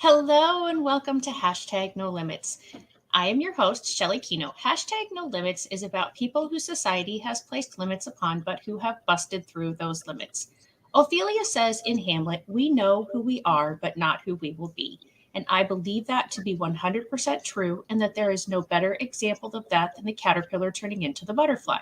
Hello and welcome to Hashtag No Limits. I am your host, Shelly Kino. Hashtag No Limits is about people who society has placed limits upon, but who have busted through those limits. Ophelia says in Hamlet, we know who we are, but not who we will be. And I believe that to be 100% true, and that there is no better example of that than the caterpillar turning into the butterfly.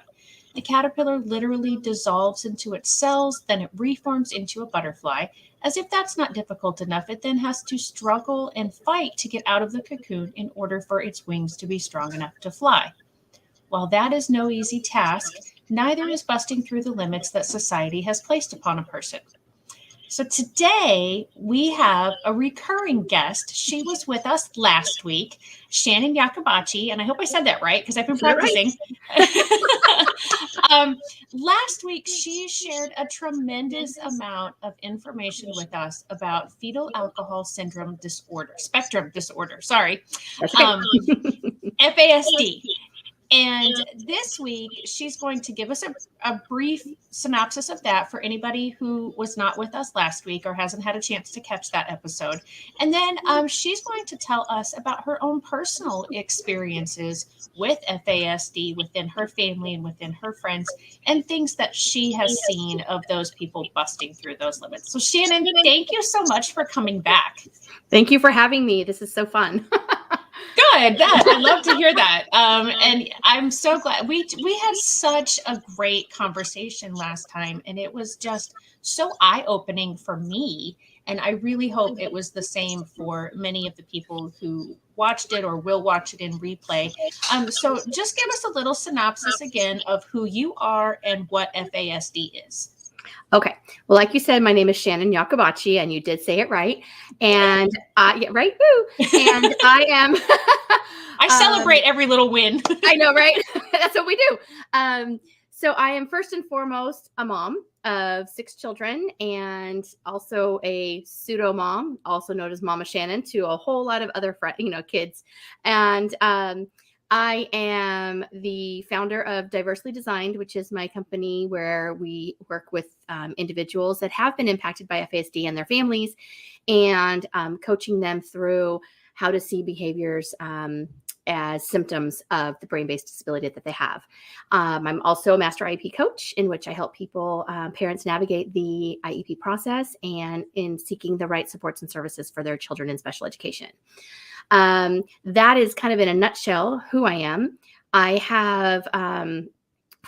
The caterpillar literally dissolves into its cells, then it reforms into a butterfly. As if that's not difficult enough, it then has to struggle and fight to get out of the cocoon in order for its wings to be strong enough to fly. While that is no easy task, neither is busting through the limits that society has placed upon a person. So today we have a recurring guest. She was with us last week, Shannon Iacobacci, and I hope I said that right because I've been practicing. Last week, she shared a tremendous amount of information with us about fetal alcohol syndrome disorder, spectrum disorder, sorry, FASD. And this week, she's going to give us a brief synopsis of that for anybody who was not with us last week or hasn't had a chance to catch that episode. And then she's going to tell us about her own personal experiences with FASD within her family and within her friends and things that she has seen of those people busting through those limits. So Shannon, thank you so much for coming back. Thank you for having me. This is so fun. Good. I love to hear that. And I'm so glad we had such a great conversation last time, and it was just so eye-opening for me. And I really hope it was the same for many of the people who watched it or will watch it in replay. So just give us a little synopsis again of who you are and what FASD is. Okay. Well, like you said, my name is Shannon Iacobacci, and you did say it right. And yeah, right. Woo. And I am. I celebrate every little win. I know, right? That's what we do. So I am first and foremost a mom of 6 children and also a pseudo mom, also known as Mama Shannon, to a whole lot of other kids. And I am the founder of Diversely Designed, which is my company where we work with individuals that have been impacted by FASD and their families, and coaching them through how to see behaviors as symptoms of the brain-based disability that they have. I'm also a master IEP coach, in which I help people, parents, navigate the IEP process and in seeking the right supports and services for their children in special education. That is kind of in a nutshell who I am. I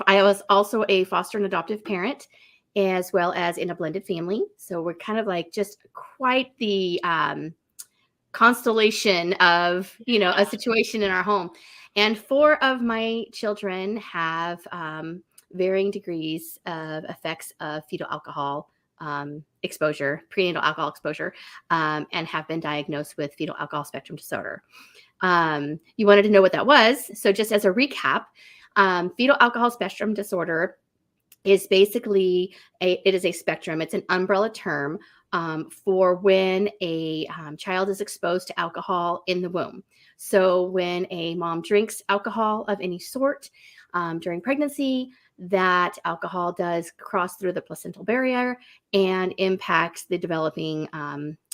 was also a foster and adoptive parent, as well as in a blended family. So we're kind of like just quite the constellation of, a situation in our home. And 4 of my children have varying degrees of effects of fetal alcohol exposure, prenatal alcohol exposure, and have been diagnosed with fetal alcohol spectrum disorder. You wanted to know what that was. So just as a recap, fetal alcohol spectrum disorder is basically it is a spectrum. It's an umbrella term for when a child is exposed to alcohol in the womb. So when a mom drinks alcohol of any sort during pregnancy, that alcohol does cross through the placental barrier and impacts the developing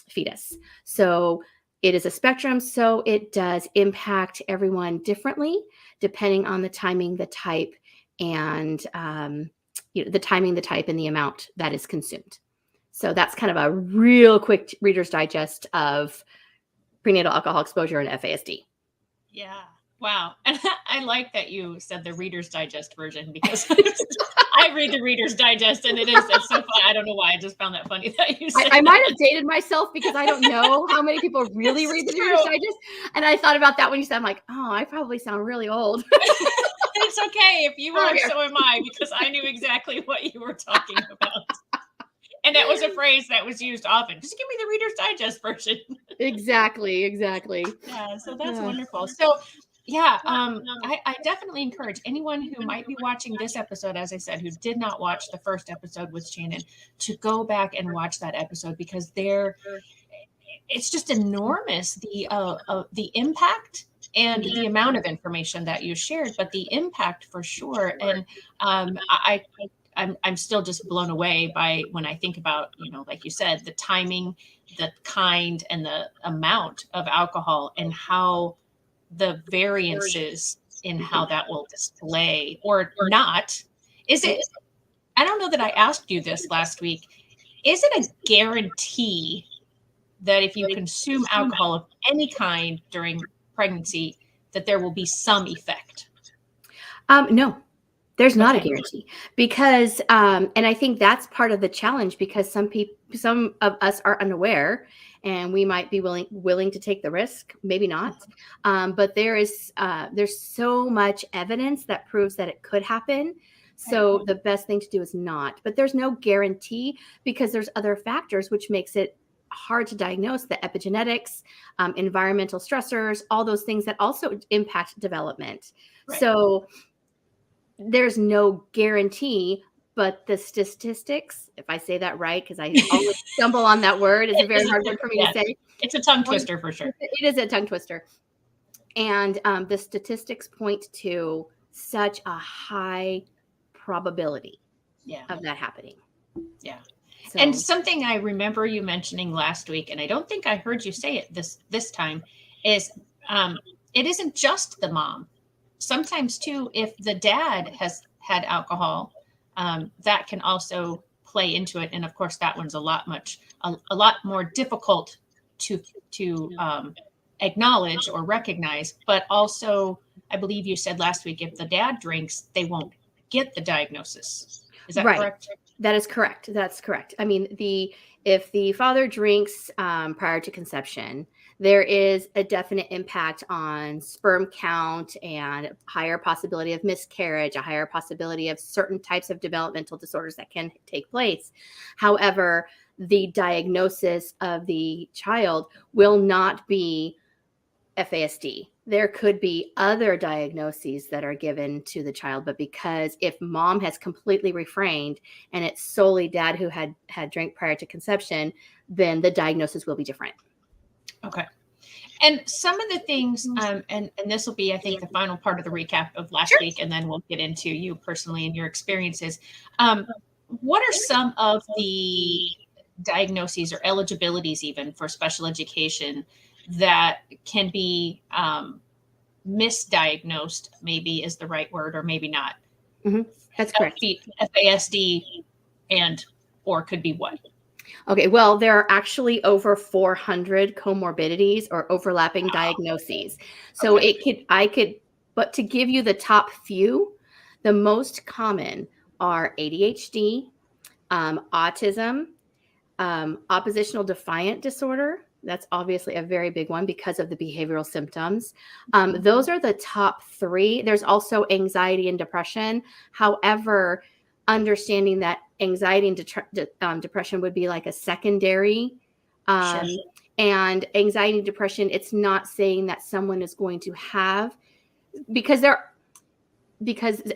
fetus. So it is a spectrum, so it does impact everyone differently, depending on the timing, the type, and the timing, the type, and the amount that is consumed. So that's kind of a real quick Reader's Digest of prenatal alcohol exposure and FASD. Yeah. Wow. And I like that you said the Reader's Digest version, because I read the Reader's Digest, and it's so funny. I don't know why. I just found that funny that you said I might have dated myself, because I don't know how many people really read the Reader's Digest. And I thought about that when you said, I'm like, oh, I probably sound really old. It's okay. If you are, so am I, because I knew exactly what you were talking about. And that was a phrase that was used often. Just give me the Reader's Digest version. Exactly. Yeah, so that's wonderful. So yeah, I definitely encourage anyone who might be watching this episode, as I said, who did not watch the first episode with Shannon, to go back and watch that episode, because it's just enormous, the impact and the amount of information that you shared, but the impact for sure. And I I'm still just blown away by when I think about, like you said, the timing, the kind, and the amount of alcohol, and how the variances in how that will display or not. Is it, I don't know that I asked you this last week. Is it a guarantee that if you consume alcohol of any kind during pregnancy, that there will be some effect? No, there's not a Okay. guarantee, because, and I think that's part of the challenge, because some of us are unaware, and we might be willing to take the risk, maybe not. But there's so much evidence that proves that it could happen. So the best thing to do is not. But there's no guarantee, because there's other factors which makes it hard to diagnose: the epigenetics, environmental stressors, all those things that also impact development. Right. So there's no guarantee, but the statistics, if I say that right, because I always stumble on that word, it's a very hard word for me to say. It's a tongue twister for sure. It is a tongue twister. And the statistics point to such a high probability of that happening. Yeah. So, and something I remember you mentioning last week, and I don't think I heard you say it this time, is it isn't just the mom. Sometimes too, if the dad has had alcohol, that can also play into it. And of course, that one's a lot more difficult to acknowledge or recognize. But also, I believe you said last week, if the dad drinks, they won't get the diagnosis. Is that correct? That is correct. That's correct. I mean, if the father drinks prior to conception, there is a definite impact on sperm count and higher possibility of miscarriage, a higher possibility of certain types of developmental disorders that can take place. However, the diagnosis of the child will not be FASD. There could be other diagnoses that are given to the child, but because if mom has completely refrained and it's solely dad who had drank prior to conception, then the diagnosis will be different. Okay. And some of the things, and this will be, I think, the final part of the recap of last week, and then we'll get into you personally and your experiences. What are some of the diagnoses or eligibilities even for special education that can be misdiagnosed, maybe is the right word, or maybe not? Mm-hmm. That's correct. FASD or could be what? Okay, well, there are actually over 400 comorbidities or overlapping diagnoses. So but to give you the top few, the most common are ADHD, autism, oppositional defiant disorder. That's obviously a very big one because of the behavioral symptoms. Those are the top three. There's also anxiety and depression. However, understanding that anxiety and depression would be like a secondary. Sure. And anxiety and depression, it's not saying that someone is going to have, because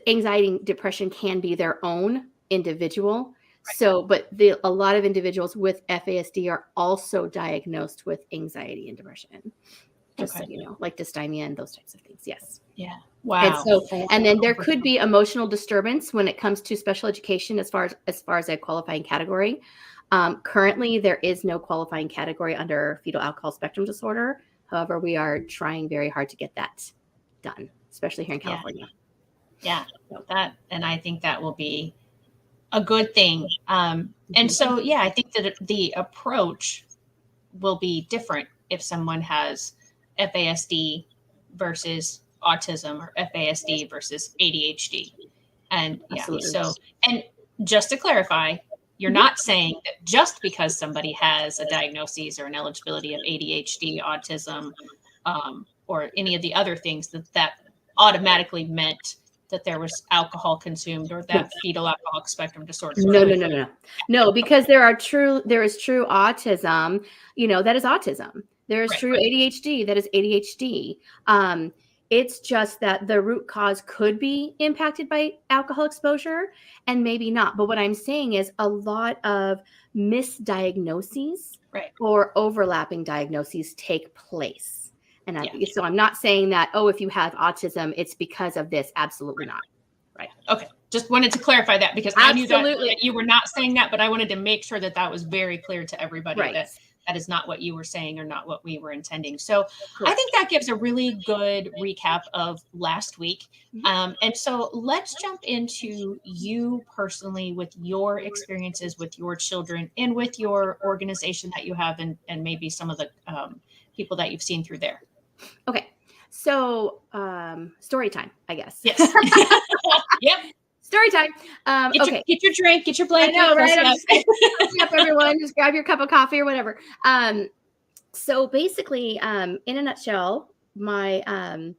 anxiety and depression can be their own individual. Right. So, but a lot of individuals with FASD are also diagnosed with anxiety and depression. Just so you know, like dysthymia and those types of things. Yes. Yeah. Wow. And then there could be emotional disturbance when it comes to special education as far as a qualifying category. Currently, there is no qualifying category under fetal alcohol spectrum disorder. However, we are trying very hard to get that done, especially here in California. Yeah. And I think that will be a good thing. And so, I think that the approach will be different if someone has FASD versus autism, or FASD versus ADHD. And and just to clarify, you're not saying that just because somebody has a diagnosis or an eligibility of ADHD, autism, or any of the other things, that automatically meant that there was alcohol consumed or that fetal alcoholic spectrum disorder. No, because there is true autism, that is autism. There is true ADHD, that is ADHD. It's just that the root cause could be impacted by alcohol exposure and maybe not. But what I'm saying is a lot of misdiagnoses or overlapping diagnoses take place. And so I'm not saying that, if you have autism, it's because of this. Absolutely not. Right. Okay. Just wanted to clarify that because I knew that you were not saying that, but I wanted to make sure that that was very clear to everybody that that is not what you were saying or not what we were intending. So I think that gives a really good recap of last week. And so let's jump into you personally with your experiences with your children and with your organization that you have and maybe some of the people that you've seen through there. Okay. So story time, I guess. Yes. Yep. Story time. Get your drink, get your blanket. I know, right? Up, everyone. Just grab your cup of coffee or whatever. So basically, in a nutshell, I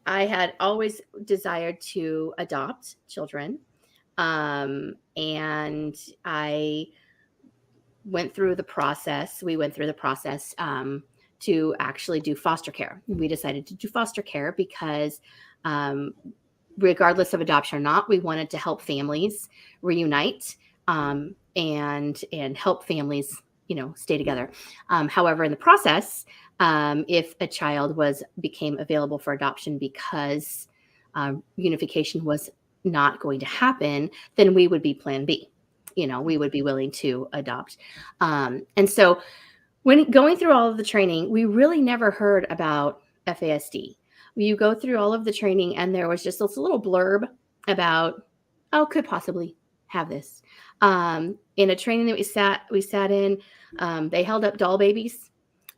had always desired to adopt children. And I went through the process. We went through the process to actually do foster care. We decided to do foster care because regardless of adoption or not, we wanted to help families reunite and help families, stay together. However, in the process, if a child became available for adoption because unification was not going to happen, then we would be plan B. We would be willing to adopt. And so when going through all of the training, we really never heard about FASD. You go through all of the training and there was just this little blurb about, could possibly have this. In a training that we sat in, they held up doll babies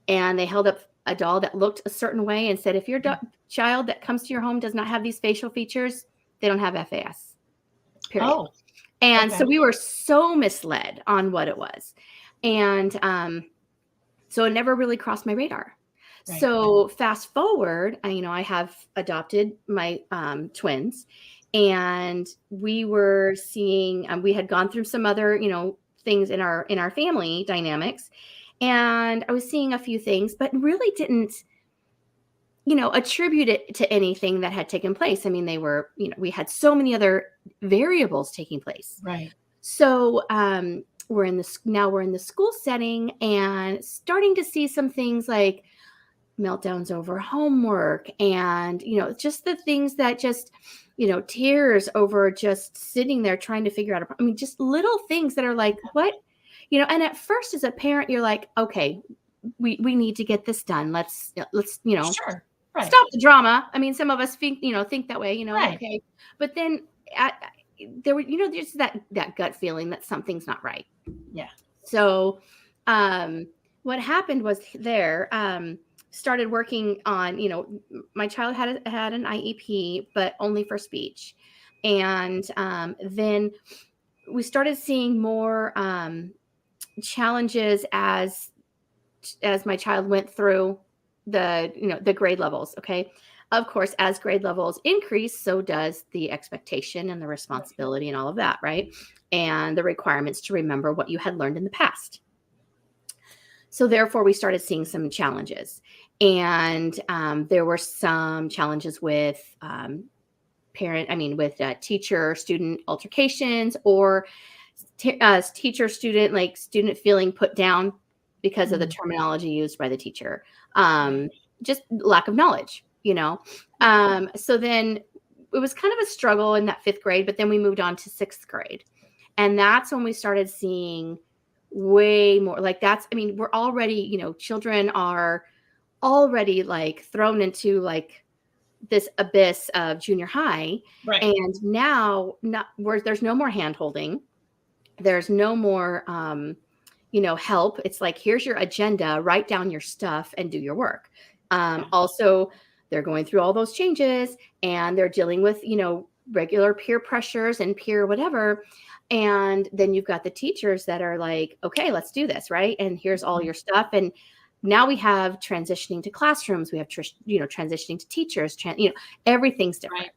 and they held up a doll that looked a certain way and said, if your child that comes to your home does not have these facial features, they don't have FAS. Period. Oh, and so we were so misled on what it was. And so it never really crossed my radar. Right. So fast forward, I have adopted my twins, and we were seeing, we had gone through some other, things in our family dynamics, and I was seeing a few things, but really didn't, attribute it to anything that had taken place. I mean, they were, we had so many other variables taking place. Right. So we're in the school setting and starting to see some things like meltdowns over homework and, just the things that just, tears over just sitting there trying to figure out, just little things that are like, what, and at first as a parent, you're like, okay, we need to get this done. Let's, sure. Right. Stop the drama. Some of us think that way, right. Okay. But then there's that gut feeling that something's not right. Yeah. So, what happened was started working on, my child had an IEP, but only for speech. And then we started seeing more challenges as my child went through the grade levels. Okay. Of course, as grade levels increase, so does the expectation and the responsibility and all of that, right? And the requirements to remember what you had learned in the past. So therefore, we started seeing some challenges. And there were some challenges with teacher-student altercations or teacher-student, student feeling put down because of the terminology used by the teacher. Just lack of knowledge, So then it was kind of a struggle in that 5th grade, but then we moved on to 6th grade. And that's when we started seeing way more we're already, children are already thrown into this abyss of junior high. Right. And now there's no more hand holding. There's no more, help. It's like, here's your agenda, write down your stuff and do your work. Also, they're going through all those changes and they're dealing with, regular peer pressures and peer whatever. And then you've got the teachers that are like, okay, let's do this. Right. And here's all your stuff. And now we have transitioning to classrooms. We have, transitioning to teachers, everything's different. Right.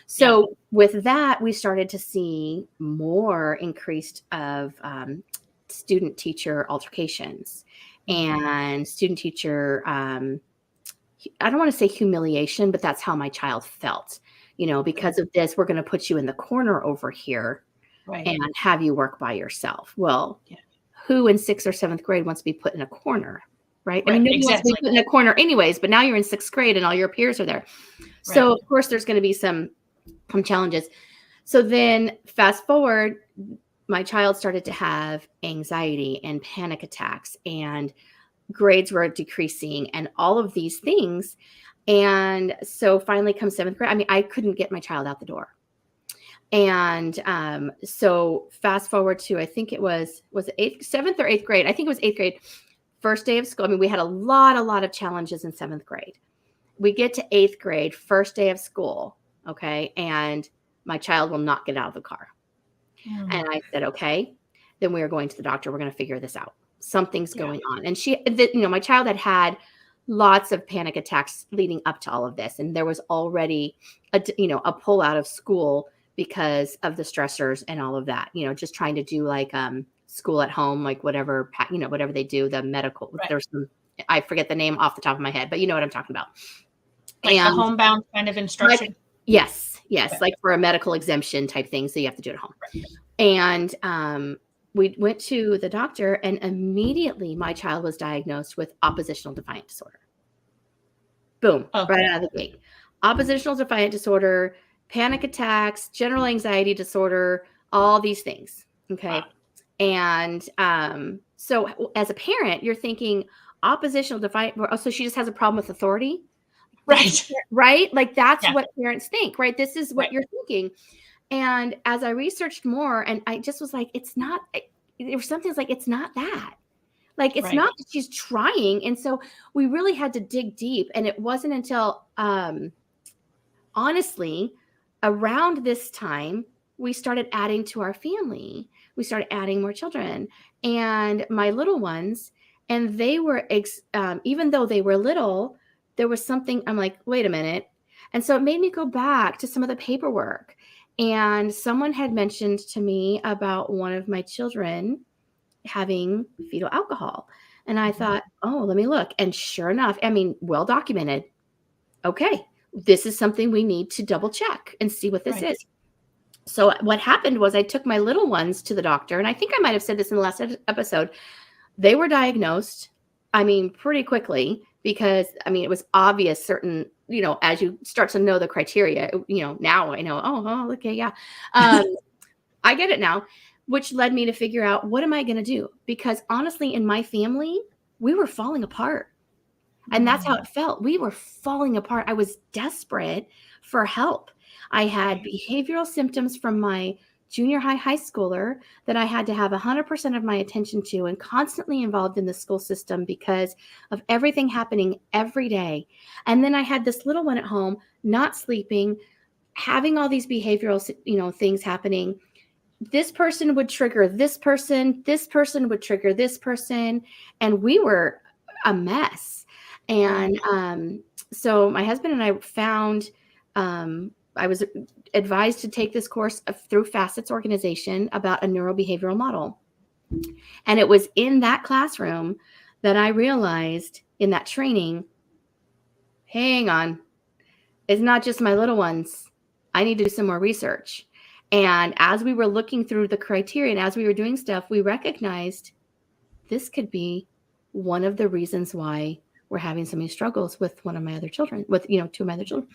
So with that, we started to see more increased of student teacher altercations and student teacher, I don't want to say humiliation, but that's how my child felt, because of this, we're going to put you in the corner over here. Right. And have you work by yourself. Well, who in 6th or 7th grade wants to be put in a corner? Right. Nobody wants to be put in a corner anyways, but now you're in 6th grade and all your peers are there. So of course there's going to be some challenges. So then fast forward, my child started to have anxiety and panic attacks, and grades were decreasing and all of these things. And so finally comes 7th grade. I mean, I couldn't get my child out the door. And so fast forward to, I think it was it 7th or 8th grade? I think it was 8th grade, first day of school. I mean, we had a lot of challenges in 7th grade. We get to 8th grade, first day of school. Okay. And my child will not get out of the car. And I said, okay, then we are going to the doctor. We're going to figure this out. Something's going on. And my child had lots of panic attacks leading up to all of this. And there was already a pull out of school because of the stressors and all of that, just trying to do like school at home, like whatever they do, the medical, there's some, I forget the name off the top of my head, but you know what I'm talking about. Like a homebound kind of instruction. Yes. Like for a medical exemption type thing. So you have to do it at home. Right. And we went to the doctor, and immediately my child was diagnosed with oppositional defiant disorder. Boom, right out of the gate. Oppositional defiant disorder, panic attacks, general anxiety disorder, all these things. Okay. Wow. And so as a parent, you're thinking oppositional defiant, so she just has a problem with authority. Right. Like that's what parents think, right? This is what you're thinking. And as I researched more, and I just was like, it's not, there was something like, it's not that. Like, it's not that she's trying. And so we really had to dig deep. And it wasn't until, honestly, around this time, we started adding to our family. We started adding more children, and my little ones, and they were, even though they were little, there was something, I'm like, wait a minute. And so it made me go back to some of the paperwork. And someone had mentioned to me about one of my children having fetal alcohol. And I thought, oh, let me look. And sure enough, I mean, well documented. Okay, this is something we need to double check and see what this is. So what happened was I took my little ones to the doctor. And I think I might have said this in the last episode. They were diagnosed, I mean, pretty quickly, because, I mean, it was obvious certain, as you start to know the criteria, now I know, okay, yeah. I get it now, which led me to figure out, what am I going to do? Because honestly, in my family, we were falling apart. And that's how it felt. We were falling apart. I was desperate for help. I had behavioral symptoms from my junior high schooler that I had to have 100% of my attention to, and constantly involved in the school system because of everything happening every day. And then I had this little one at home, not sleeping, having all these behavioral, things happening. This person would trigger this person would trigger this person. And we were a mess. And so my husband and I found, I was advised to take this course through Facet's organization about a neurobehavioral model. And it was in that classroom that I realized, in that training, hang on, it's not just my little ones. I need to do some more research. And as we were looking through the criteria and as we were doing stuff, we recognized this could be one of the reasons why we're having so many struggles with one of my other children, with, two of my other children.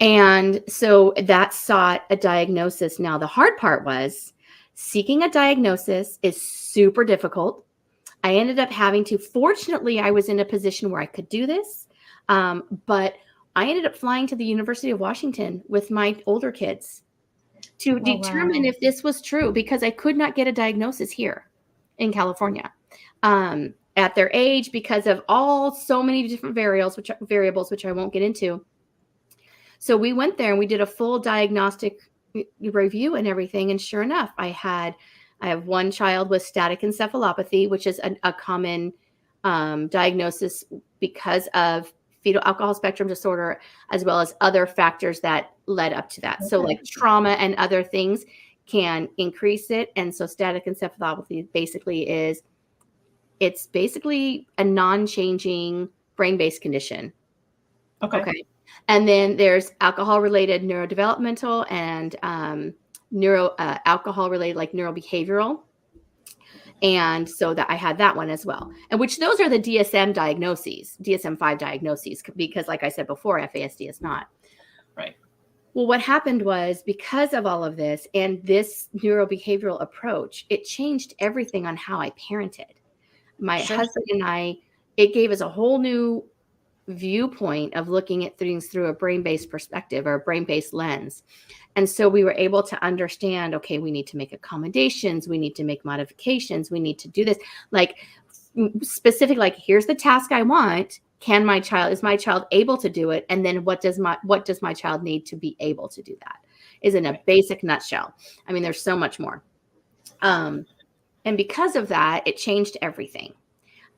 And so that sought a diagnosis. Now, the hard part was seeking a diagnosis is super difficult. I ended up having to, fortunately, I was in a position where I could do this. But I ended up flying to the University of Washington with my older kids to determine if this was true, because I could not get a diagnosis here in California at their age, because of so many different variables, which I won't get into. So we went there and we did a full diagnostic review and everything. And sure enough, I have one child with static encephalopathy, which is a common diagnosis because of fetal alcohol spectrum disorder, as well as other factors that led up to that. Okay. So like trauma and other things can increase it. And so static encephalopathy it's basically a non-changing brain-based condition. Okay. And then there's alcohol-related neurodevelopmental and alcohol-related, like neurobehavioral. And so that I had that one as well. And which those are the DSM-5 diagnoses, because like I said before, FASD is not. Right. Well, what happened was, because of all of this and this neurobehavioral approach, it changed everything on how I parented. My Sure. husband and I, it gave us a whole new viewpoint of looking at things through a brain-based perspective or a brain-based lens. And so we were able to understand, okay, we need to make accommodations, we need to make modifications, we need to do this. Like, specific, like, here's the task I want. Is my child able to do it? And then what does my child need to be able to do that? Is in a Right. basic nutshell. I mean, there's so much more. And because of that, it changed everything.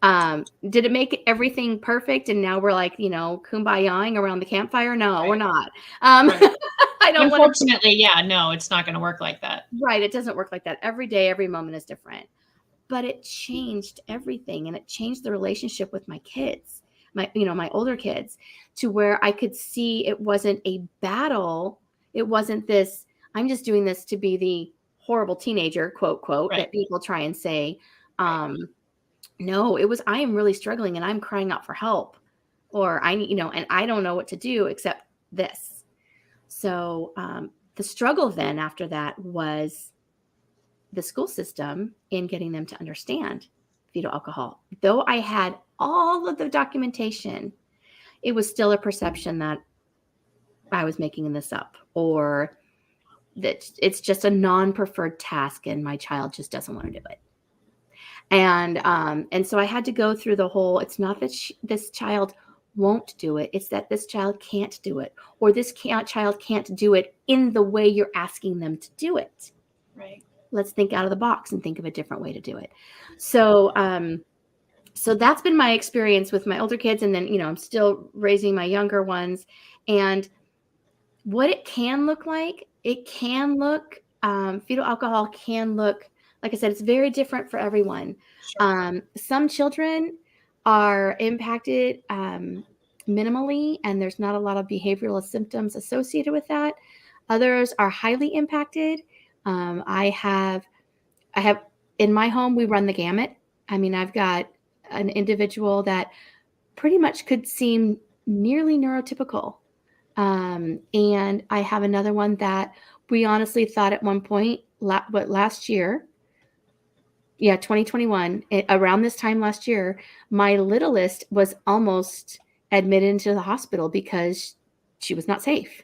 Did it make everything perfect? And now we're like, kumbayaing around the campfire? No, we're Right. not. Right. I don't want to. Unfortunately, yeah, no, it's not going to work like that. Right. It doesn't work like that. Every day, every moment is different. But it changed everything, and it changed the relationship with my kids, my older kids, to where I could see it wasn't a battle. It wasn't this, I'm just doing this to be the horrible teenager, quote, quote, Right. that people try and say. Right. No, it was, I am really struggling and I'm crying out for help, or I need, and I don't know what to do except this. So the struggle then after that was the school system in getting them to understand fetal alcohol. Though I had all of the documentation, it was still a perception that I was making this up, or that it's just a non-preferred task and my child just doesn't want to do it. And so I had to go through the whole, it's not that this child won't do it, it's that this child can't do it, or this child can't do it in the way you're asking them to do it. Right. Let's think out of the box and think of a different way to do it. So so that's been my experience with my older kids. And then, I'm still raising my younger ones. And what it can look like, fetal alcohol can look, like I said, it's very different for everyone. Sure. Some children are impacted minimally, and there's not a lot of behavioral symptoms associated with that. Others are highly impacted. I have in my home, we run the gamut. I mean, I've got an individual that pretty much could seem nearly neurotypical. And I have another one that we honestly thought at one point, last year, 2021, around this time last year, my littlest was almost admitted into the hospital because she was not safe.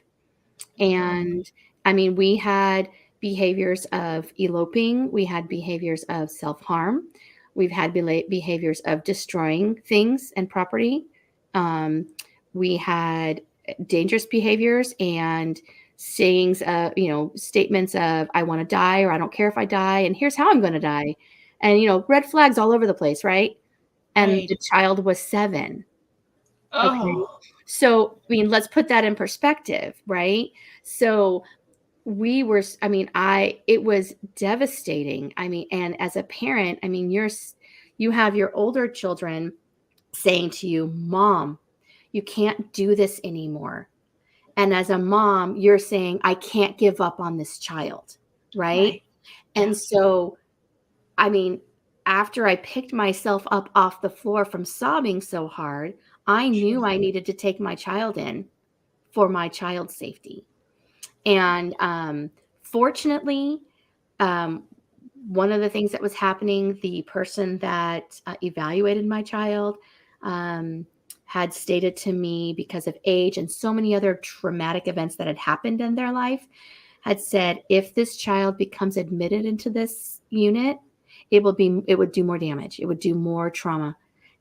And I mean, we had behaviors of eloping, we had behaviors of self-harm, we've had behaviors of destroying things and property. We had dangerous behaviors and sayings of, statements of, I want to die, or I don't care if I die, and here's how I'm going to die. And, red flags all over the place, right? And Right. the child was 7. Okay. Oh. So, I mean, let's put that in perspective, right? So it was devastating. I mean, and as a parent, I mean, you have your older children saying to you, Mom, you can't do this anymore. And as a mom, you're saying, I can't give up on this child, right? Right. And Yeah. so, I mean, after I picked myself up off the floor from sobbing so hard, I Sure. knew I needed to take my child in for my child's safety. And fortunately, one of the things that was happening, the person that evaluated my child had stated to me, because of age and so many other traumatic events that had happened in their life, had said, if this child becomes admitted into this unit, it would do more damage. It would do more trauma.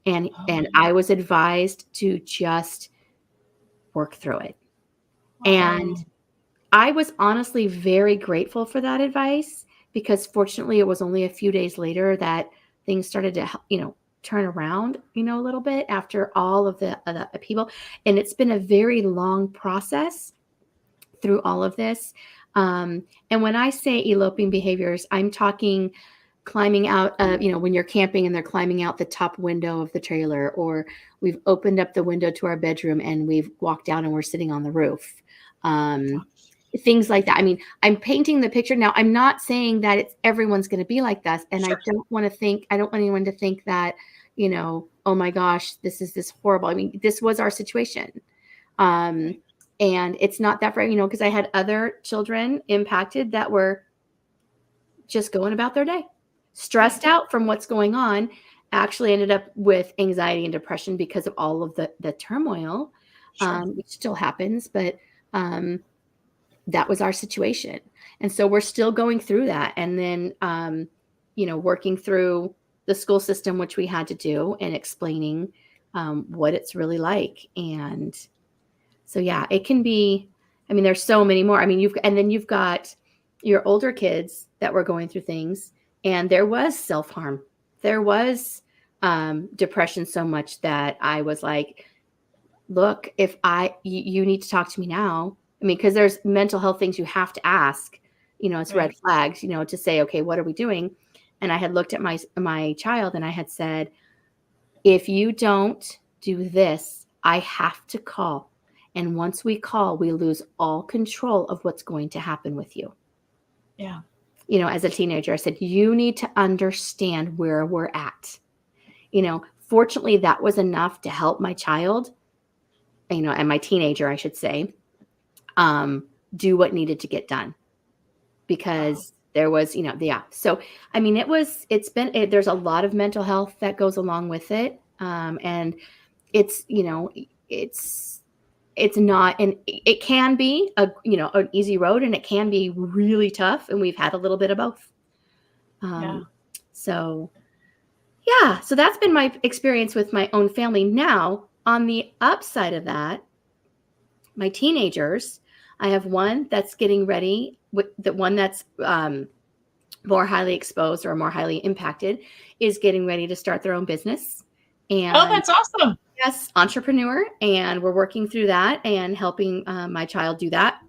And I was advised to just work through it. And Wow. I was honestly very grateful for that advice, because fortunately it was only a few days later that things started to, turn around, a little bit after all of the upheaval. And it's been a very long process through all of this. And when I say eloping behaviors, I'm talking climbing out of, when you're camping and they're climbing out the top window of the trailer, or we've opened up the window to our bedroom and we've walked down and we're sitting on the roof. Things like that. I mean, I'm painting the picture. Now, I'm not saying that everyone's going to be like that. And Sure. I don't want anyone to think that, oh my gosh, this is this horrible. I mean, this was our situation. And it's not that far, because I had other children impacted that were just going about their day, stressed out from what's going on, actually ended up with anxiety and depression because of all of the turmoil, Sure. which still happens, but that was our situation. And so we're still going through that. And then, working through the school system, which we had to do, and explaining what it's really like. And so, yeah, it can be, there's so many more. You've got your older kids that were going through things, and there was self-harm. There was depression so much that I was like, look, you need to talk to me now. Because there's mental health things you have to ask, it's red flags, to say, okay, what are we doing? And I had looked at my child and I had said, if you don't do this, I have to call. And once we call, we lose all control of what's going to happen with you. Yeah. As a teenager, I said, you need to understand where we're at. Fortunately, that was enough to help my child, and my teenager, I should say, do what needed to get done, because there was, yeah. So, there's a lot of mental health that goes along with it. And it's, it's not, and it can be an easy road, and it can be really tough. And we've had a little bit of both. So yeah, so that's been my experience with my own family. Now, on the upside of that, my teenagers, I have one that's getting ready, with the one that's more highly exposed or more highly impacted, is getting ready to start their own business. And that's awesome. Yes, entrepreneur. And we're working through that and helping my child do that.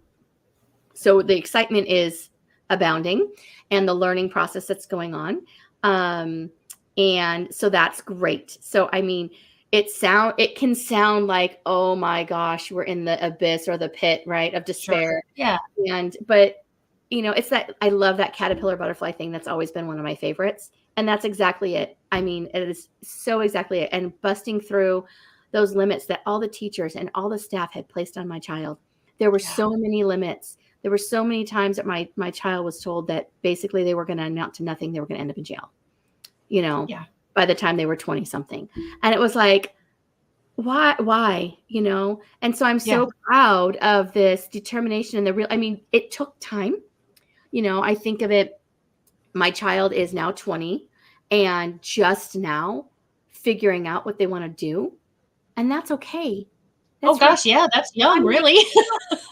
So the excitement is abounding, and the learning process that's going on. And so that's great. So, it can sound like, oh my gosh, we're in the abyss or the pit, right, of despair. Sure. Yeah. But it's that, I love that caterpillar butterfly thing. That's always been one of my favorites. And that's exactly it. It is so exactly it. And busting through those limits that all the teachers and all the staff had placed on my child. There were so many limits. There were so many times that my child was told that basically they were going to amount to nothing. They were going to end up in jail, by the time they were 20 something. And it was like, why, And so I'm so proud of this determination and it took time. I think of it, my child is now 20 and just now figuring out what they want to do. And that's okay. That's that's young, really.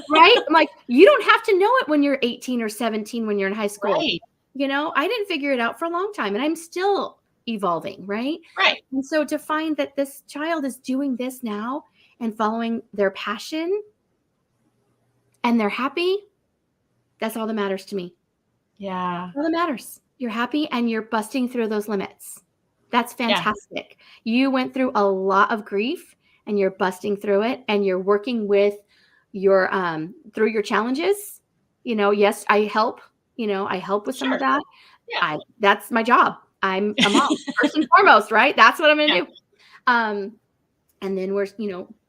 Right? I'm like, you don't have to know it when you're 18 or 17, when you're in high school. Right. I didn't figure it out for a long time, and I'm still evolving, right? Right. And so to find that this child is doing this now and following their passion and they're happy, that's all that matters to me. Yeah. All that matters. You're happy and you're busting through those limits. That's fantastic. Yeah. You went through a lot of grief and you're busting through it, and you're working with your through your challenges. Yes, I help. I help with some of that. Yeah. That's my job. I'm a mom first and foremost, right? That's what I'm going to do. And then we're,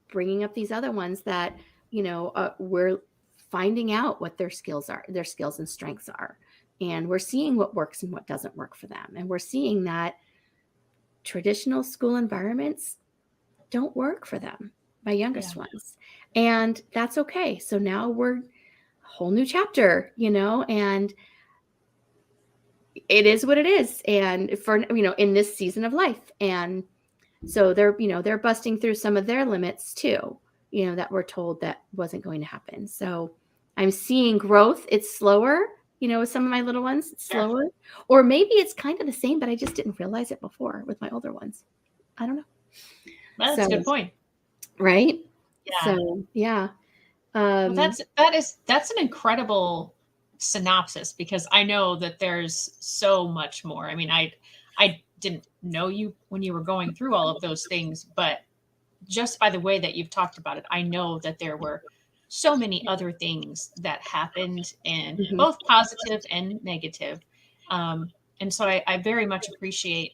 bringing up these other ones that, we're finding out what their skills and strengths are. And we're seeing what works and what doesn't work for them. And we're seeing that traditional school environments don't work for them, my youngest ones. And that's okay. So now we're a whole new chapter, and it is what it is. And for, in this season of life. And so they're busting through some of their limits too, that we're told that wasn't going to happen. So I'm seeing growth. It's slower, with some of my little ones, it's slower, or maybe it's kind of the same, but I just didn't realize it before with my older ones. I don't know. That's a good point. Right? Yeah. So, yeah. Well, that's an incredible synopsis, because I know that there's so much more. I didn't know you when you were going through all of those things, but just by the way that you've talked about it, I know that there were so many other things that happened, and both positive and negative. And so I very much appreciate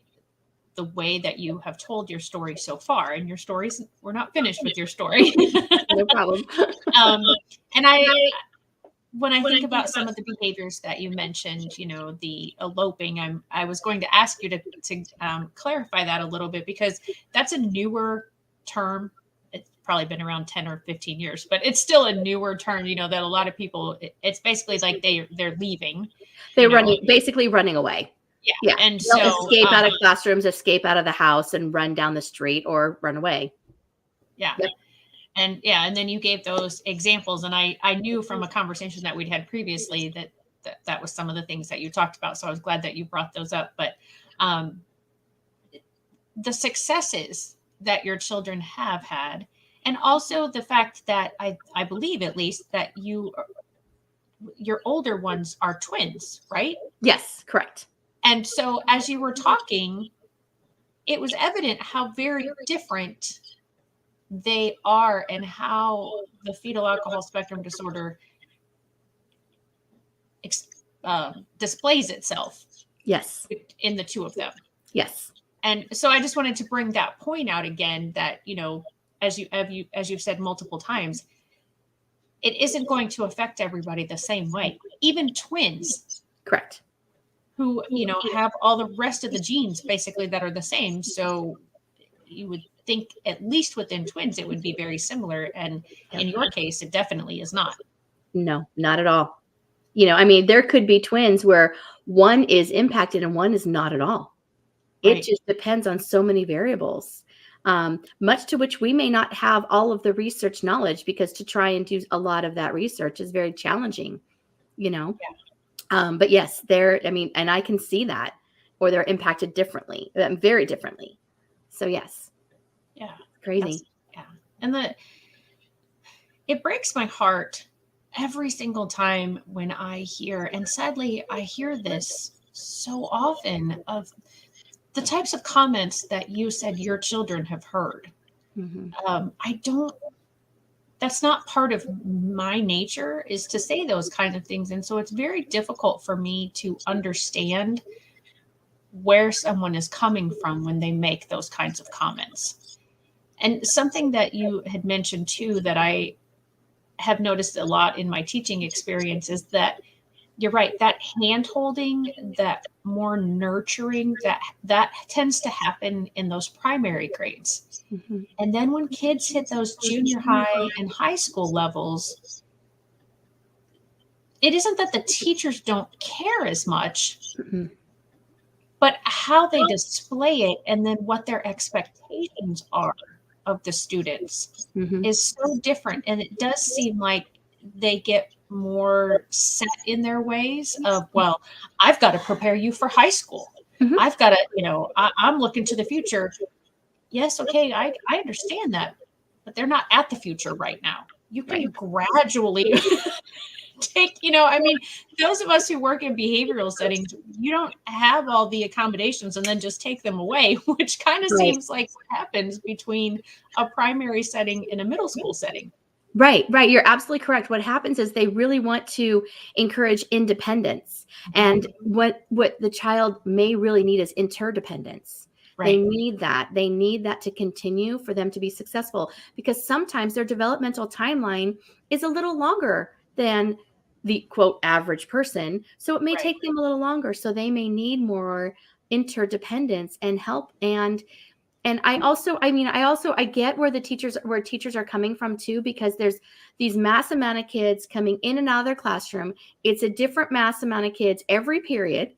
the way that you have told your story so far. And your stories, we're not finished with your story. No problem. And when I think about some of the behaviors that you mentioned, you know, the eloping, I was going to ask you to clarify that a little bit, because that's a newer term. It's probably been around 10 or 15 years, but it's still a newer term, you know, that a lot of people, it's basically like they're leaving. They're basically running away. Yeah. Yeah. And they'll so escape out of classrooms, escape out of the house, and run down the street or run away. Yeah. Yep. And then you gave those examples, and I knew from a conversation that we'd had previously that was some of the things that you talked about. So I was glad that you brought those up. But the successes that your children have had, and also the fact that I believe, at least, that your older ones are twins, right? Yes, correct. And so as you were talking, it was evident how very different they are, and how the fetal alcohol spectrum disorder displays itself. Yes. In the two of them. Yes. And so I just wanted to bring that point out again, that, you know, as you've said multiple times, it isn't going to affect everybody the same way. Even twins. Correct. Who, you know, have all the rest of the genes basically that are the same. So you would think, at least within twins, it would be very similar. And in your case, it definitely is not. No, not at all. You know, I mean, there could be twins where one is impacted and one is not at all. It just depends on so many variables, much to which we may not have all of the research knowledge, because to try and do a lot of that research is very challenging, you know. Yeah. But yes, I mean, and I can see that, or they're impacted differently, very differently. So yes. Yeah. Crazy. Yeah. And it breaks my heart every single time when I hear, and sadly, I hear this so often, of the types of comments that you said your children have heard. Mm-hmm. That's not part of my nature, is to say those kinds of things. And so it's very difficult for me to understand where someone is coming from when they make those kinds of comments. And something that you had mentioned too, that I have noticed a lot in my teaching experience, is that you're right, that hand holding, that more nurturing, that tends to happen in those primary grades. Mm-hmm. And then when kids hit those junior high and high school levels, it isn't that the teachers don't care as much, mm-hmm. but how they display it, and then what their expectations are of the students, mm-hmm. is so different. And it does seem like they get more set in their ways of, well, I've got to prepare you for high school. Mm-hmm. I've got to, you know, I'm looking to the future. Yes. Okay. I understand that, but they're not at the future right now. You can gradually take, you know, I mean, those of us who work in behavioral settings, you don't have all the accommodations and then just take them away, which kind of seems like what happens between a primary setting and a middle school setting. Right. You're absolutely correct. What happens is they really want to encourage independence. And what the child may really need is interdependence. Right. They need that. They need that to continue for them to be successful, because sometimes their developmental timeline is a little longer than the quote average person. So it may take them a little longer. So they may need more interdependence and help. And I get where teachers are coming from too, because there's these mass amount of kids coming in and out of their classroom. It's a different mass amount of kids every period.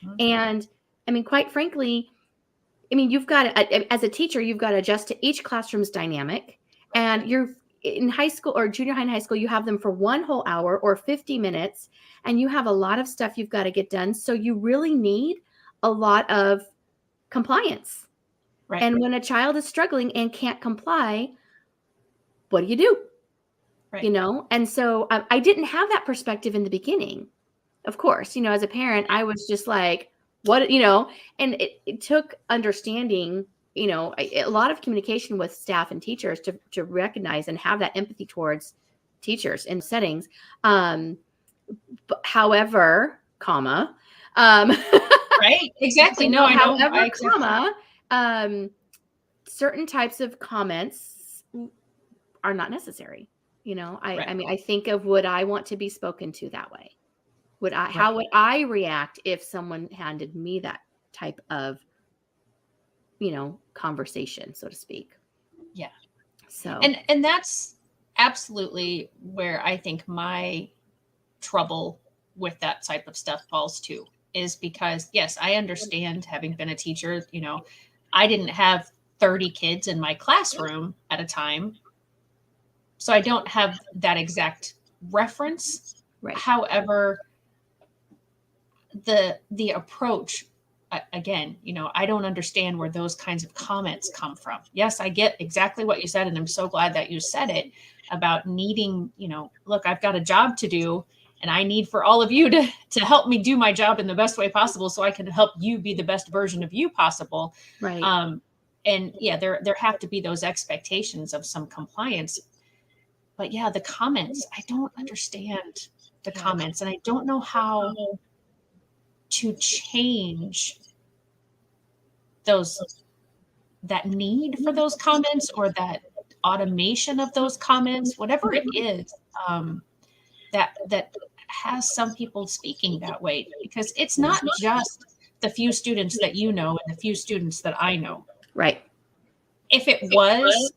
Mm-hmm. And I mean, quite frankly, I mean, as a teacher, you've got to adjust to each classroom's dynamic. And you're in high school or junior high and high school, you have them for 1 whole hour or 50 minutes, and you have a lot of stuff you've got to get done. So you really need a lot of compliance. Right. And when a child is struggling and can't comply, what do? Right. You know? And so I didn't have that perspective in the beginning. Of course, you know, as a parent, I was just like, what, you know, and it took understanding, you know, a lot of communication with staff and teachers to recognize and have that empathy towards teachers in settings. However, right. Exactly. No, I know. However, comma, Certain types of comments are not necessary. Right. I mean, I think of, would I want to be spoken to that way? How Right. would I react if someone handed me that type of, conversation, so to speak? Yeah. So, And that's absolutely where I think my trouble with that type of stuff falls to, is because yes, I understand, having been a teacher, I didn't have 30 kids in my classroom at a time, so I don't have that exact reference. right. However, the approach, again, I don't understand where those kinds of comments come from. Yes, I get exactly what you said, and I'm so glad that you said it about needing, look, I've got a job to do, and I need for all of you to help me do my job in the best way possible, so I can help you be the best version of you possible. Right. um, and yeah, there have to be those expectations of some compliance. But yeah, the comments, I don't understand the Yeah. comments, and I don't know how to change those, that need for those comments, or that automation of those comments, whatever it is, that has some people speaking that way, because it's not just the few students that you know and the few students that I know. Right. If it was,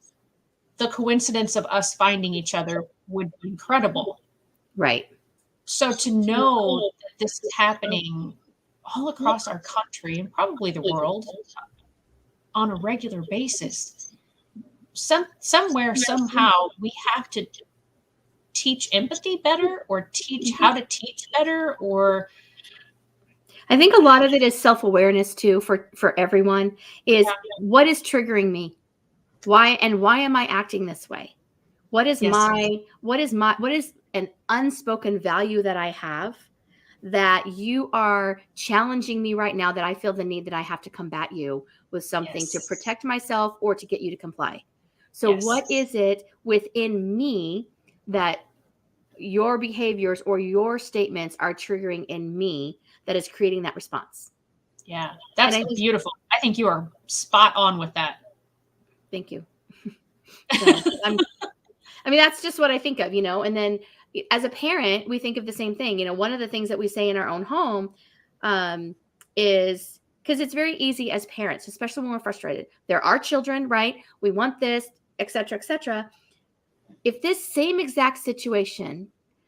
the coincidence of us finding each other would be incredible. Right. So to know that this is happening all across our country and probably the world on a regular basis, somewhere, somehow, we have to teach empathy better, or teach how to teach better, or I think a lot of it is self-awareness too, for everyone, is yeah, what is triggering me? Why am I acting this way? What is yes, an unspoken value that I have, that you are challenging me right now, that I feel the need that I have to combat you with something to yes, protect myself or to get you to comply. So what yes, is it within me that your behaviors or your statements are triggering in me that is creating that response? yeah, And that's I think, beautiful. I think you are spot on with that. thank you. So I mean, that's just what I think of, and then as a parent, we think of the same thing. One of the things that we say in our own home, is, because it's very easy as parents, especially when we're frustrated. There are children, right? We want this, et cetera, et cetera. If this same exact situation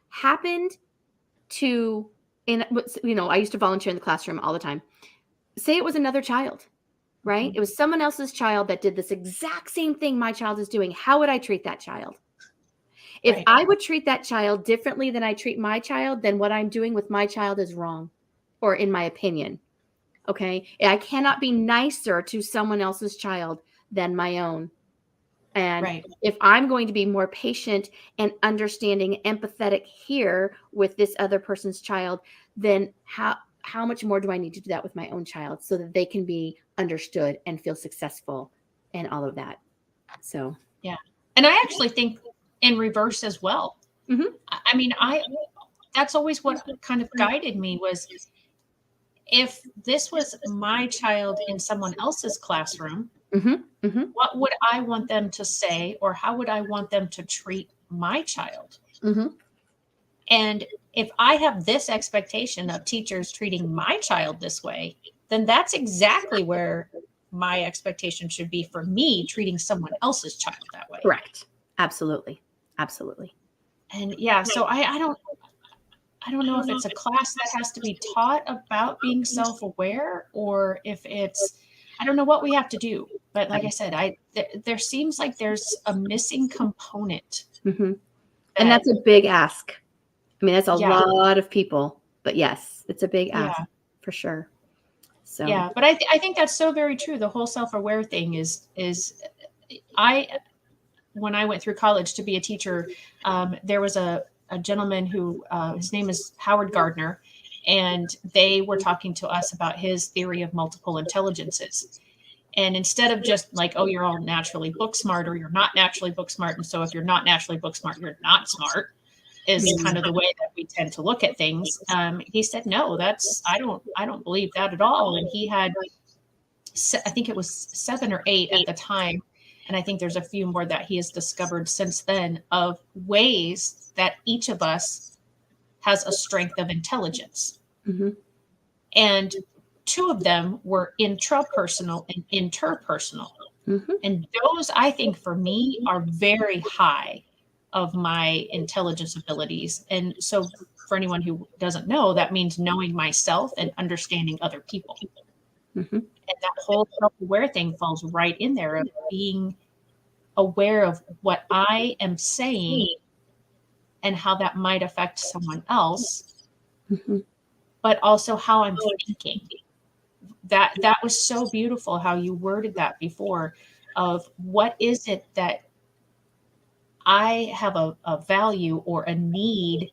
happened to, I used to volunteer in the classroom all the time. Say it was another child, right? Mhm. It was someone else's child that did this exact same thing my child is doing. How would I treat that child? If Right. I would treat that child differently than I treat my child, then what I'm doing with my child is wrong, or in my opinion. Okay. I cannot be nicer to someone else's child than my own. And Right. if I'm going to be more patient and understanding, empathetic here with this other person's child, then how much more do I need to do that with my own child, so that they can be understood and feel successful and all of that? So, Yeah. And I actually think in reverse as well. mhm. I mean, that's always what kind of guided me, was if this was my child in someone else's classroom, Mhm. Mhm. what would I want them to say, or how would I want them to treat my child? Mhm. And if I have this expectation of teachers treating my child this way, then that's exactly where my expectation should be for me treating someone else's child that way. Correct. Absolutely. Absolutely. And yeah, so I don't know if it's a class that has to be taught about being self-aware, or if it's, I don't know what we have to do. But like I Right. said, there seems like there's a missing component Mhm. And that, that's a big ask. I mean, that's a yeah, lot of people, but yes, it's a big ask yeah, for sure. So, yeah. But I think that's so very true. The whole self-aware thing is I when I went through college to be a teacher, there was a gentleman who, his name is Howard Gardner, and they were talking to us about his theory of multiple intelligences. And instead of just like, oh, you're all naturally book smart, or you're not naturally book smart, and so if you're not naturally book smart, you're not smart, is kind of the way that we tend to look at things. He said, no, I don't believe that at all. And he had I think it was 7 or 8 at the time. And I think there's a few more that he has discovered since then of ways that each of us has a strength of intelligence. Mm-hmm. And 2 of them were intrapersonal and interpersonal. Mm-hmm. And those, I think, for me, are very high of my intelligence abilities. And so for anyone who doesn't know, that means knowing myself and understanding other people. Mm-hmm. And that whole self-aware thing falls right in there of being aware of what I am saying and how that might affect someone else, Mm-hmm. but also how I'm thinking. That was so beautiful how you worded that before, of what is it that I have a value or a need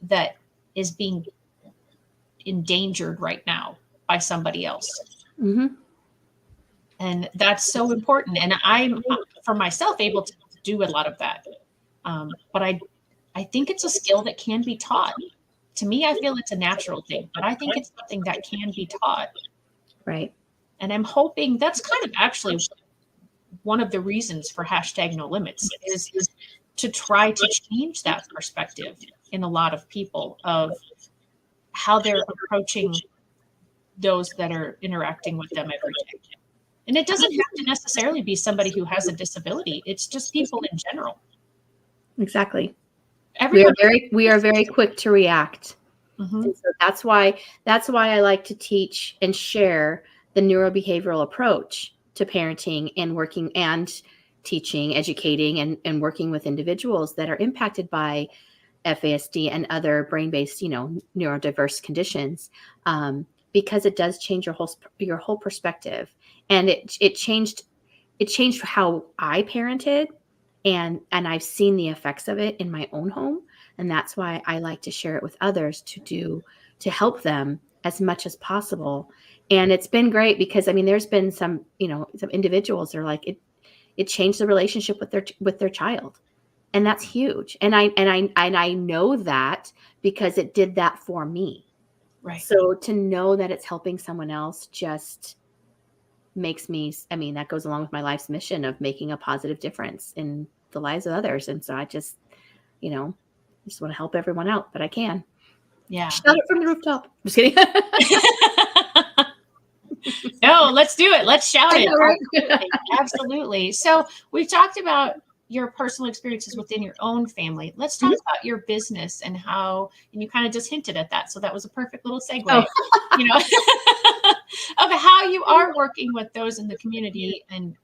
that is being endangered right now by somebody else. Mm-hmm. And that's so important. And I'm, for myself, able to do a lot of that. But I think it's a skill that can be taught. To me, I feel it's a natural thing, but I think it's something that can be taught. Right. And I'm hoping that's kind of actually one of the reasons for #NoLimits is to try to change that perspective in a lot of people of how they're approaching those that are interacting with them every day. And it doesn't have to necessarily be somebody who has a disability. It's just people in general. Exactly. Everybody. We are very quick to react. Mm-hmm. And so that's why I like to teach and share the neurobehavioral approach to parenting and working and teaching, educating, and working with individuals that are impacted by FASD and other brain-based, neurodiverse conditions, because it does change your whole perspective. And it changed how I parented, and I've seen the effects of it in my own home. And that's why I like to share it with others to help them as much as possible. And it's been great because, there's been some individuals that are like, it changed the relationship with their child. And that's huge. And I know that because it did that for me. Right. So to know that it's helping someone else just makes me, that goes along with my life's mission of making a positive difference in the lives of others. And so I just want to help everyone out, but I can. Yeah. Shout it from the rooftop. Just kidding. No, let's do it. Let's shout it. Know, right? Absolutely. Absolutely. So we've talked about your personal experiences within your own family. Let's talk about your business and how, and you kind of just hinted at that. So that was a perfect little segue, of how you are working with those in the community and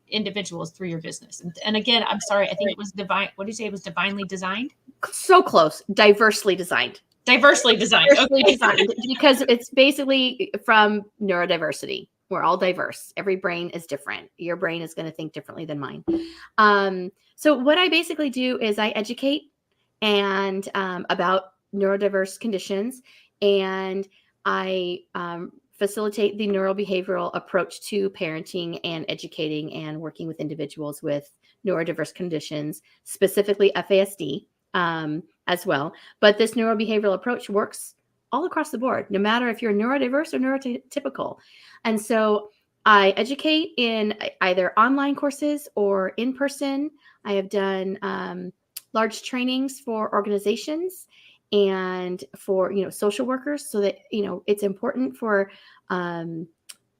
individuals through your business. And again, I'm sorry, I think it was divine. What did you say? It was divinely designed? So close. Diversely designed. Diversely designed. Diversely designed, because it's basically from neurodiversity. We're all diverse. Every brain is different. Your brain is going to think differently than mine. So what I basically do is I educate and about neurodiverse conditions, and I facilitate the neurobehavioral approach to parenting and educating and working with individuals with neurodiverse conditions, specifically FASD as well. But this neurobehavioral approach works all across the board, no matter if you're neurodiverse or neurotypical. And so I educate in either online courses or in person. I have done large trainings for organizations and for social workers, so that it's important for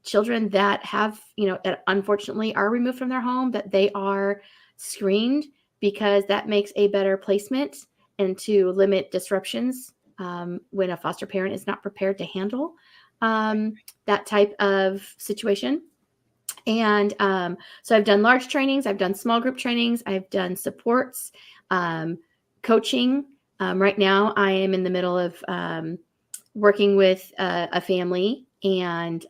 children that have that unfortunately are removed from their home, that they are screened, because that makes a better placement and to limit disruptions when a foster parent is not prepared to handle that type of situation. And so I've done large trainings, I've done small group trainings, I've done supports, coaching. Right now, I am in the middle of working with a family and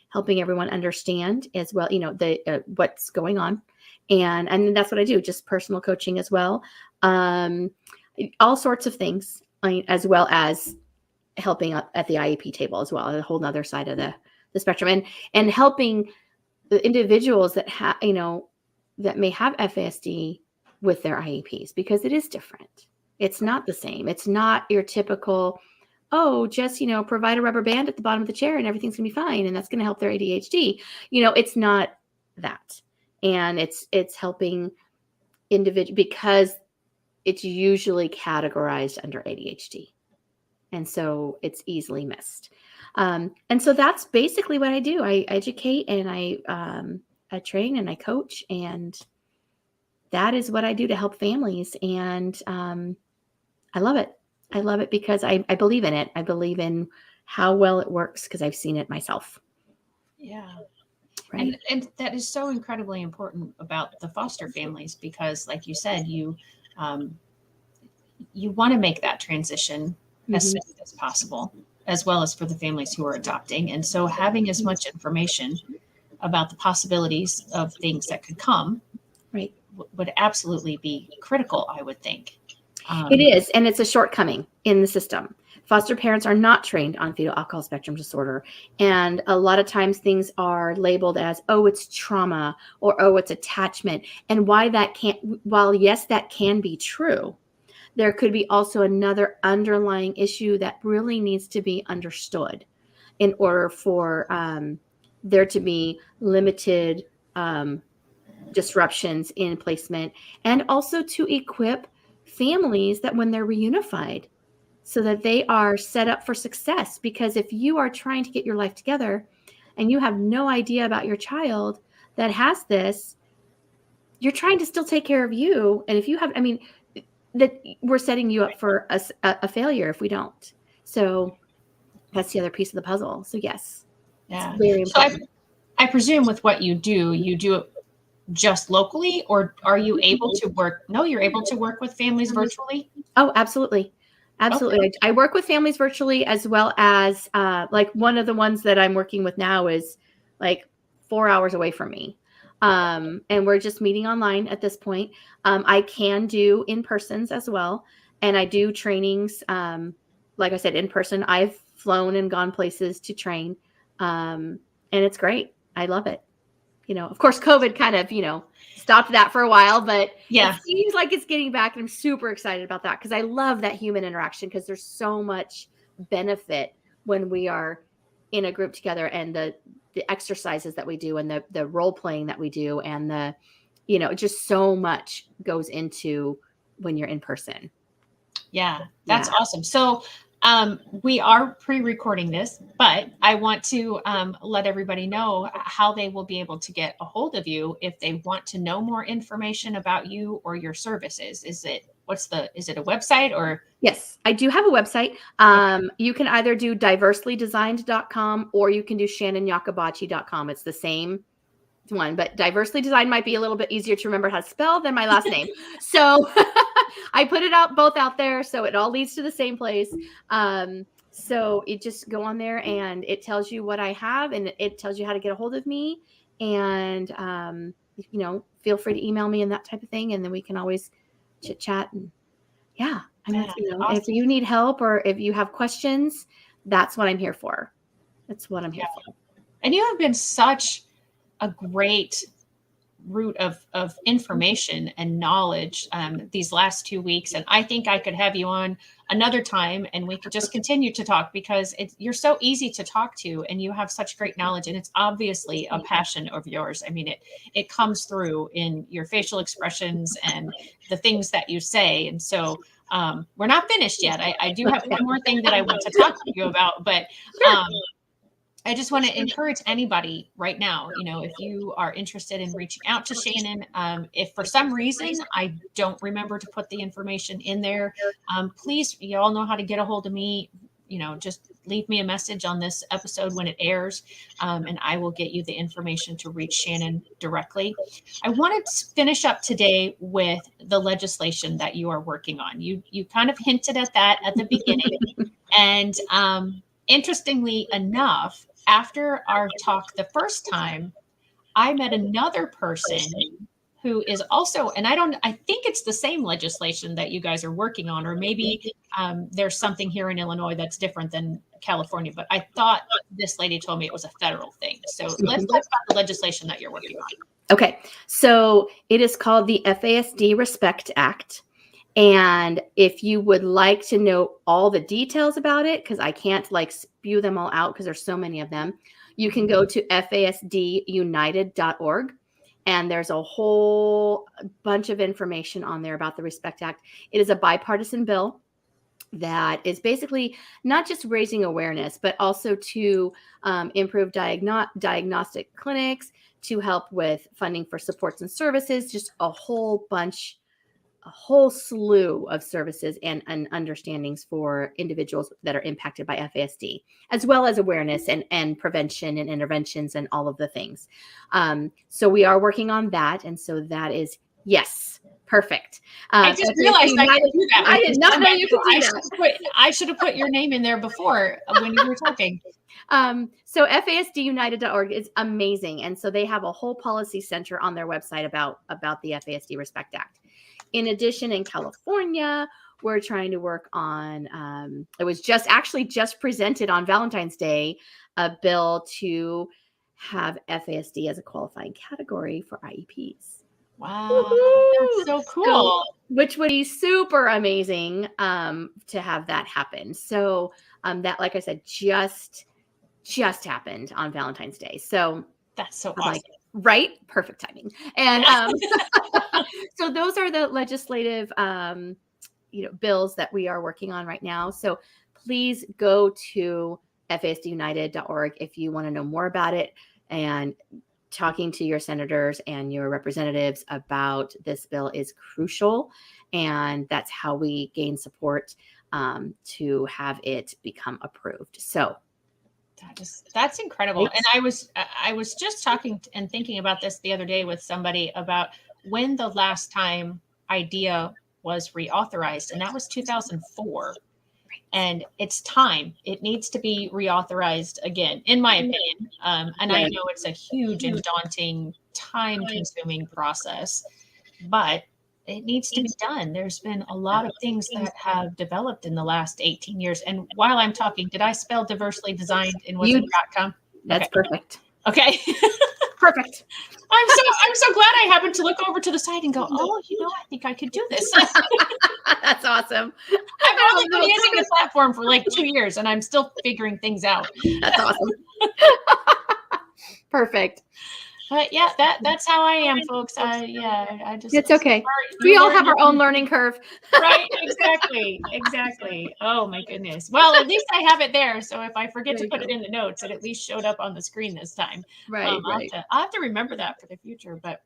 helping everyone understand as well, the what's going on. And that's what I do, just personal coaching as well. All sorts of things, as well as helping at the IEP table as well, a whole other side of the spectrum, and helping the individuals that that may have FASD with their IEPs, because it is different. It's not the same. It's not your typical oh, just, provide a rubber band at the bottom of the chair and everything's going to be fine. And that's going to help their ADHD. It's not that. And it's helping individual because it's usually categorized under ADHD. And so it's easily missed. And so that's basically what I do. I educate and I train and I coach, and that is what I do to help families. And I love it. I love it because I believe in it. I believe in how well it works because I've seen it myself. Yeah. Right. And that is so incredibly important about the foster families because, like you said, you want to make that transition as smooth as possible, as well as for the families who are adopting. And so having as much information about the possibilities of things that could come right. would absolutely be critical, I would think. It is, and it's a shortcoming in the system. Foster parents are not trained on fetal alcohol spectrum disorder. And a lot of times things are labeled as, oh, it's trauma, or, oh, it's attachment. And while yes, that can be true, there could be also another underlying issue that really needs to be understood in order for there to be limited disruptions in placement, and also to equip families that when they're reunified so that they are set up for success. Because if you are trying to get your life together and you have no idea about your child that has this, you're trying to still take care of you. And if you have, that we're setting you up for a failure if we don't. So that's the other piece of the puzzle. So yes, yeah, it's very important. So I presume with what you do it just locally, or are you able to work? No, you're able to work with families virtually? Oh, absolutely. Absolutely. Okay. I work with families virtually, as well as like one of the ones that I'm working with now is like 4 hours away from me. And we're just meeting online at this point. I can do in-persons as well. And I do trainings, like I said, in person. I've flown and gone places to train. And it's great. I love it. Of course, COVID kind of, stopped that for a while, but yeah, it seems like it's getting back. And I'm super excited about that because I love that human interaction, because there's so much benefit when we are in a group together, and the exercises that we do, and the role playing that we do, and the, just so much goes into when you're in person. Yeah, that's awesome. So we are pre-recording this, but I want to let everybody know how they will be able to get a hold of you if they want to know more information about you or your services. Is it a website or? Yes, I do have a website. You can either do diverselydesigned.com or you can do shannoniacobacci.com. It's the same one, but Diversely Designed might be a little bit easier to remember how to spell than my last name. So I put it both out there, so it all leads to the same place. So it just go on there and it tells you what I have, and it tells you how to get a hold of me. And feel free to email me and that type of thing, and then we can always chit chat. And yeah, awesome. If you need help or if you have questions, that's what I'm here for. That's what I'm here for. And you have been such a great route of information and knowledge these last 2 weeks. And I think I could have you on another time and we could just continue to talk, because you're so easy to talk to and you have such great knowledge, and it's obviously a passion of yours. I mean, it comes through in your facial expressions and the things that you say. And so we're not finished yet. I do have one more thing that I want to talk to you about, but I just want to encourage anybody right now, if you are interested in reaching out to Shannon, if for some reason I don't remember to put the information in there, please, you all know how to get a hold of me. Just leave me a message on this episode when it airs, and I will get you the information to reach Shannon directly. I wanted to finish up today with the legislation that you are working on. You kind of hinted at that at the beginning. And interestingly enough, after our talk the first time, I met another person who is also, and I think it's the same legislation that you guys are working on, or maybe there's something here in Illinois that's different than California, but I thought this lady told me it was a federal thing. So let's talk about the legislation that you're working on. Okay. So it is called the FASD Respect Act. And if you would like to know all the details about it, because I can't like spew them all out because there's so many of them, you can go to fasdunited.org. And there's a whole bunch of information on there about the Respect Act. It is a bipartisan bill that is basically not just raising awareness, but also to improve diagnostic clinics, to help with funding for supports and services, just a whole slew of services and understandings for individuals that are impacted by FASD, as well as awareness and prevention and interventions and all of the things. So we are working on that. And so that is, yes, perfect. I just realized I could do that. I did not know you could do that. I should have put your name in there before when you were talking. So fasdunited.org is amazing. And so they have a whole policy center on their website about the FASD Respect Act. In addition, in California, we're trying to work on, it was just presented on Valentine's Day, a bill to have FASD as a qualifying category for IEPs. Wow, that's so cool. So, which would be super amazing to have that happen. So that, like I said, just happened on Valentine's Day. So that's so awesome. Like, right? Perfect timing. And so those are the legislative bills that we are working on right now. So please go to fasdunited.org if you want to know more about it, and talking to your senators and your representatives about this bill is crucial. And that's how we gain support to have it become approved. So that's incredible. And I was just talking and thinking about this the other day with somebody about when the last time IDEA was reauthorized, and that was 2004. And it's time. It needs to be reauthorized again, in my opinion. And I know it's a huge and daunting, time-consuming process, but it needs to be done. There's been a lot of things that have developed in the last 18 years. And while I'm talking, did I spell diversely designed in wasn't.com? That's perfect. Okay. Perfect. I'm so glad I happened to look over to the side and go, oh, I think I could do this. That's awesome. I've only been using the platform for like 2 years and I'm still figuring things out. That's awesome. Perfect. But yeah, that's how I am, folks. It's okay. We all have our own learning curve. Right. Exactly. Oh my goodness. Well, at least I have it there. So if I forget to put it in the notes, it at least showed up on the screen this time. Right. I'll have to remember that for the future. But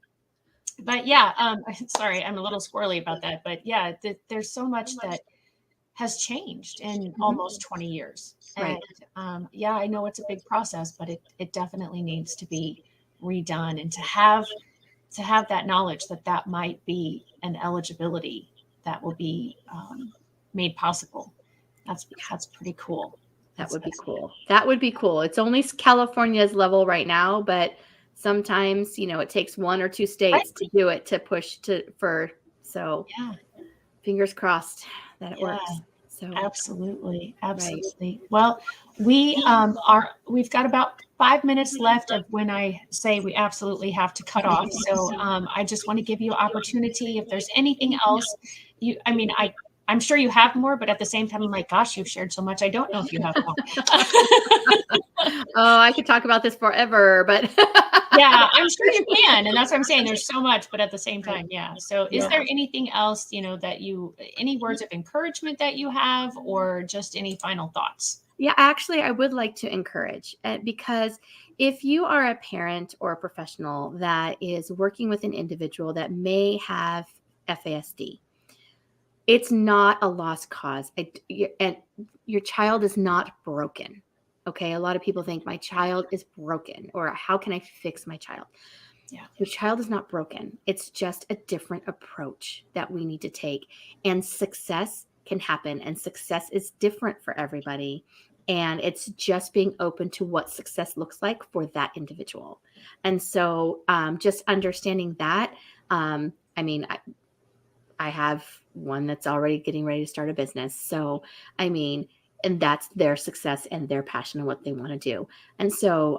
yeah, sorry, I'm a little squirrely about that. But yeah, there's so much that has changed in almost 20 years. Right. And I know it's a big process, but it definitely needs to be redone, and to have that knowledge that might be an eligibility that will be made possible. That's pretty cool. That would be cool. It's only California's level right now, but sometimes, it takes one or two states to do it, to push so fingers crossed that it works. So absolutely. Right. Well, we've got about 5 minutes left of when I say we absolutely have to cut off. So I just want to give you opportunity. If there's anything else, I'm sure you have more, but at the same time, I'm like, gosh, you've shared so much. I don't know if you have more. Oh, I could talk about this forever, but yeah, I'm sure you can. And that's what I'm saying. There's so much, but at the same time, yeah. So is there anything else, any words of encouragement that you have, or just any final thoughts? Yeah, actually, I would like to encourage, because if you are a parent or a professional that is working with an individual that may have FASD, it's not a lost cause. And your child is not broken. Okay. A lot of people think my child is broken, or how can I fix my child? Yeah. Your child is not broken. It's just a different approach that we need to take. And success can happen, and success is different for everybody. And it's just being open to what success looks like for that individual. And so just understanding that, I have one that's already getting ready to start a business. So, and that's their success and their passion and what they want to do. And so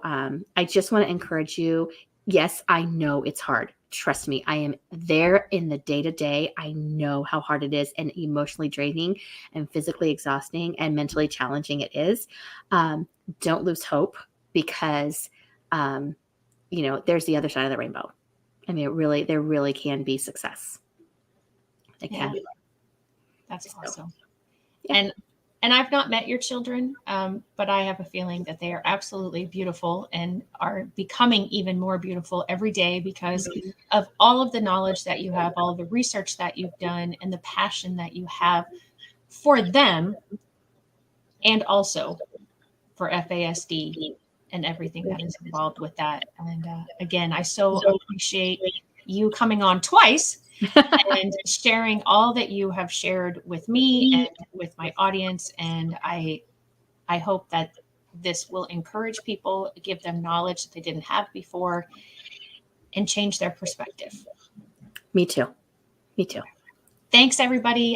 I just want to encourage you. Yes, I know it's hard. trust me, I am there in the day to day. I know how hard it is and emotionally draining and physically exhausting and mentally challenging it is. Don't lose hope because, there's the other side of the rainbow. I mean, there really can be success. It can be. That's awesome. Yeah. And I've not met your children, but I have a feeling that they are absolutely beautiful and are becoming even more beautiful every day because of all of the knowledge that you have, all of the research that you've done, and the passion that you have for them, and also for FASD and everything that is involved with that. And again, I so appreciate you coming on twice and sharing all that you have shared with me and with my audience. And I hope that this will encourage people, give them knowledge that they didn't have before, and change their perspective. Me too. Me too. Thanks, everybody.